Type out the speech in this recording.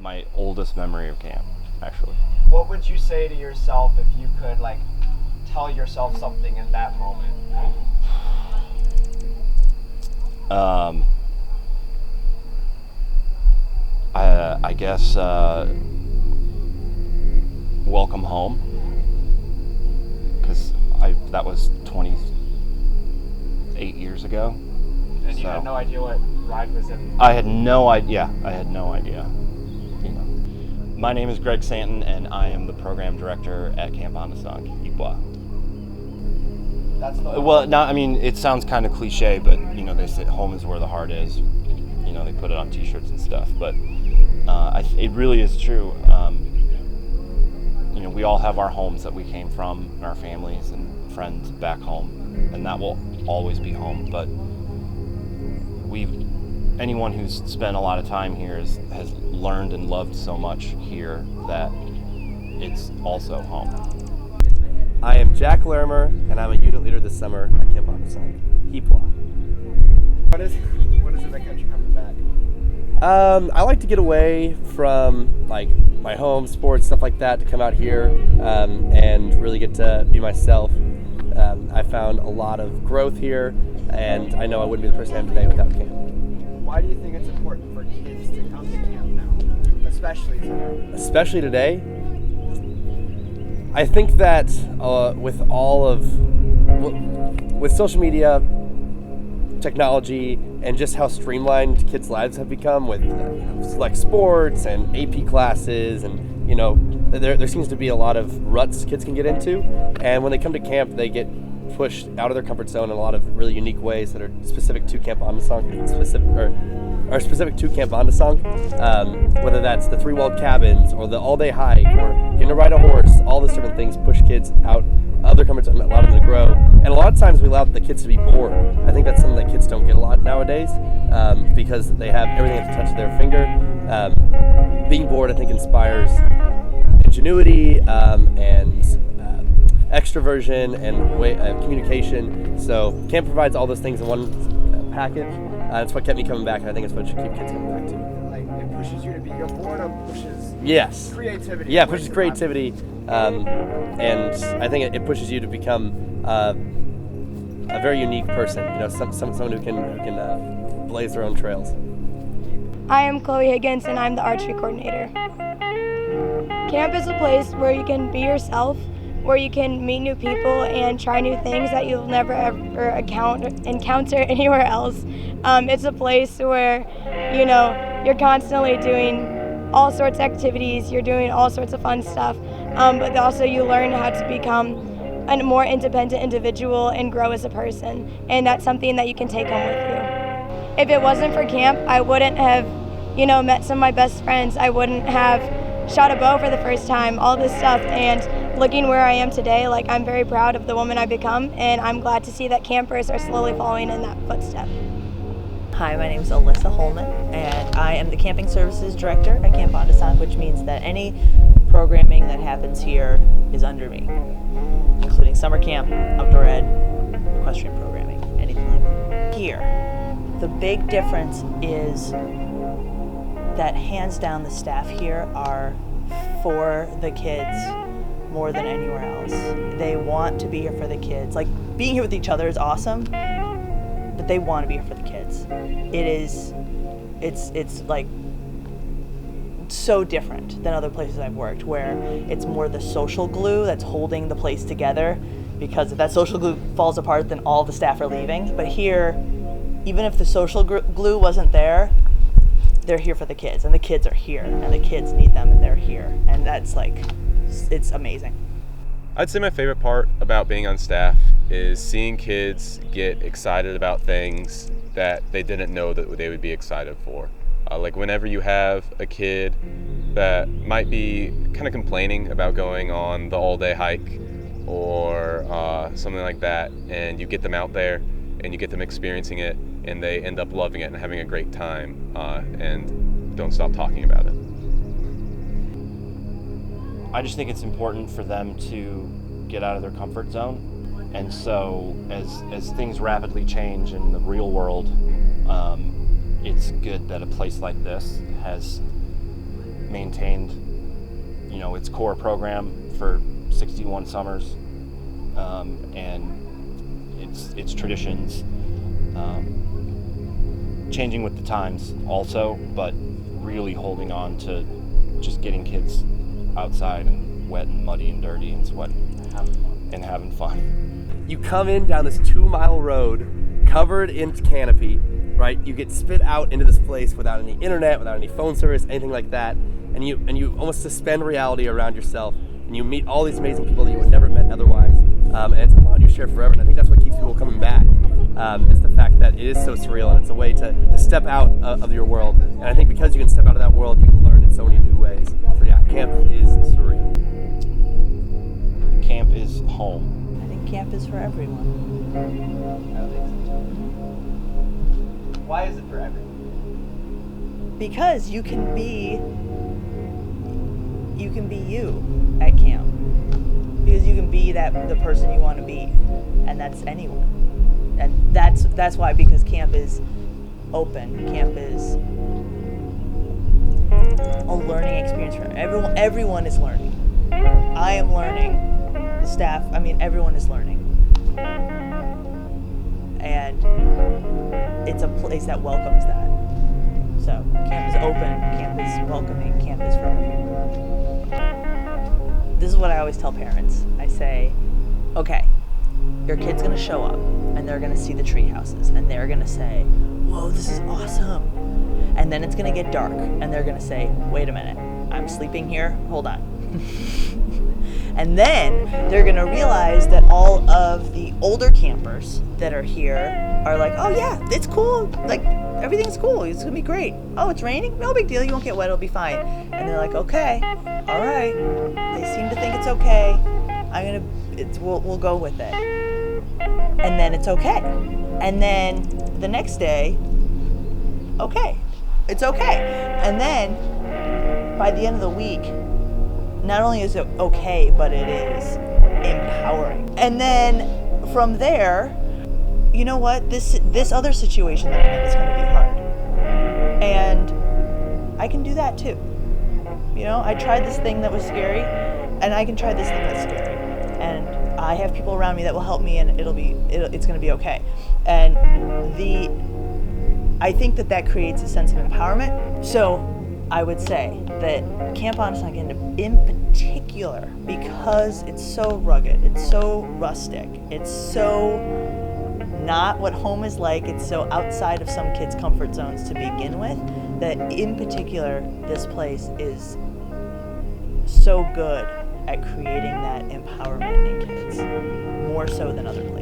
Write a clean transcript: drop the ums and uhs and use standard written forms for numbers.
my oldest memory of camp, actually. What would you say to yourself if you could tell yourself something in that moment? I guess welcome home, because that was 28 years ago. And you had no idea what ride was in? I had no idea. My name is Greg Santon, and I am the program director at Camp Ondessonk. That's the Well, it sounds kind of cliche, but they say home is where the heart is. They put it on T-shirts and stuff, but it really is true. We all have our homes that we came from, and our families and friends back home, and that will always be home. But anyone who's spent a lot of time here has learned and loved so much here that it's also home. I am Jack Lermer, and I'm a unit leader this summer at Camp Ondessonk. What is it that kept you coming back? I like to get away from my home, sports, stuff like that, to come out here and really get to be myself. I found a lot of growth here, and I know I wouldn't be the person I am today without camp. Why do you think it's important for kids to come to camp now, especially today? Especially today? I think that with social media, technology, and just how streamlined kids' lives have become with select sports and AP classes, and there seems to be a lot of ruts kids can get into, and when they come to camp, they get pushed out of their comfort zone in a lot of really unique ways that are specific to Camp Ondessonk, are specific to Camp Ondessonk, whether that's the 3-walled cabins or the all-day hike or getting to ride a horse. All these different things push kids out of their comfort zone, allow them to grow, and a lot of times we allow the kids to be bored. I think that's something that kids don't get a lot nowadays, because they have everything at the touch of their finger. Being bored, I think, inspires ingenuity and extroversion and communication. So camp provides all those things in one package. That's what kept me coming back, and I think it's what should keep kids coming back too. It pushes you to be your boredom, pushes creativity. Yeah, it pushes creativity, and I think it pushes you to become a very unique person. Someone who can blaze their own trails. I am Chloe Higgins, and I'm the archery coordinator. Camp is a place where you can be yourself, where you can meet new people and try new things that you'll never ever encounter anywhere else. It's a place where, you're constantly doing all sorts of activities, you're doing all sorts of fun stuff, but also you learn how to become a more independent individual and grow as a person, and that's something that you can take home with you. If it wasn't for camp, I wouldn't have, met some of my best friends. I wouldn't have shot a bow for the first time, all this stuff, and looking where I am today, I'm very proud of the woman I've become, and I'm glad to see that campers are slowly following in that footstep. Hi, my name is Alyssa Holman, and I am the Camping Services Director at Camp Ondessonk, which means that any programming that happens here is under me, including summer camp, outdoor ed, equestrian programming, anything like that. Here, the big difference is that hands down the staff here are for the kids more than anywhere else. They want to be here for the kids. Being here with each other is awesome, but they want to be here for the kids. It's so different than other places I've worked, where it's more the social glue that's holding the place together, because if that social glue falls apart, then all the staff are leaving. But here, even if the social glue wasn't there, they're here for the kids, and the kids are here, and the kids need them, and they're here, and that's it's amazing. I'd say my favorite part about being on staff is seeing kids get excited about things that they didn't know that they would be excited for. Whenever you have a kid that might be kind of complaining about going on the all-day hike or something like that, and you get them out there and you get them experiencing it, and they end up loving it and having a great time, and don't stop talking about it. I just think it's important for them to get out of their comfort zone. And so as things rapidly change in the real world, it's good that a place like this has maintained, its core program for 61 summers, and its traditions, changing with the times also, but really holding on to just getting kids outside and wet and muddy and dirty and sweating and having fun. You come in down this 2-mile road covered in canopy, right? You get spit out into this place without any internet, without any phone service, anything like that, and you almost suspend reality around yourself, and you meet all these amazing people that you would never have met otherwise, and it's a bond you share forever. And I think that's what keeps people coming back. Is the fact that it is so surreal, and it's a way to step out of your world. And I think because you can step out of that world, you can learn in so many new ways. So yeah, camp is surreal. Camp is home. I think camp is for everyone. I think so too. Why is it for everyone? Because you can be you at camp. Because you can be the person you want to be, and that's anyone. And that's why, because camp is open. Camp is a learning experience for everyone. Everyone is learning. I am learning. The staff. I mean, everyone is learning. And it's a place that welcomes that. So camp is open. Camp is welcoming. Camp is for everyone. This is what I always tell parents. I say, okay, your kid's gonna show up and they're gonna see the tree houses and they're gonna say, whoa, this is awesome. And then it's gonna get dark and they're gonna say, wait a minute, I'm sleeping here, hold on. And then they're gonna realize that all of the older campers that are here are like, oh yeah, it's cool, like everything's cool, it's gonna be great. Oh, it's raining? No big deal, you won't get wet, it'll be fine. And they're like, okay, all right. They seem to think it's okay. We'll go with it. And then it's okay. And then the next day, okay, it's okay. And then by the end of the week, not only is it okay, but it is empowering. And then from there, you know what? This other situation that I'm in is going to be hard. And I can do that too. I tried this thing that was scary, and I can try this thing that's scary. And I have people around me that will help me, and it's going to be okay. And I think that creates a sense of empowerment. So I would say that Camp Ondessonk in particular, because it's so rugged, it's so rustic, it's so not what home is like, it's so outside of some kids' comfort zones to begin with, that in particular, this place is so good at creating that empowerment in kids, more so than other places.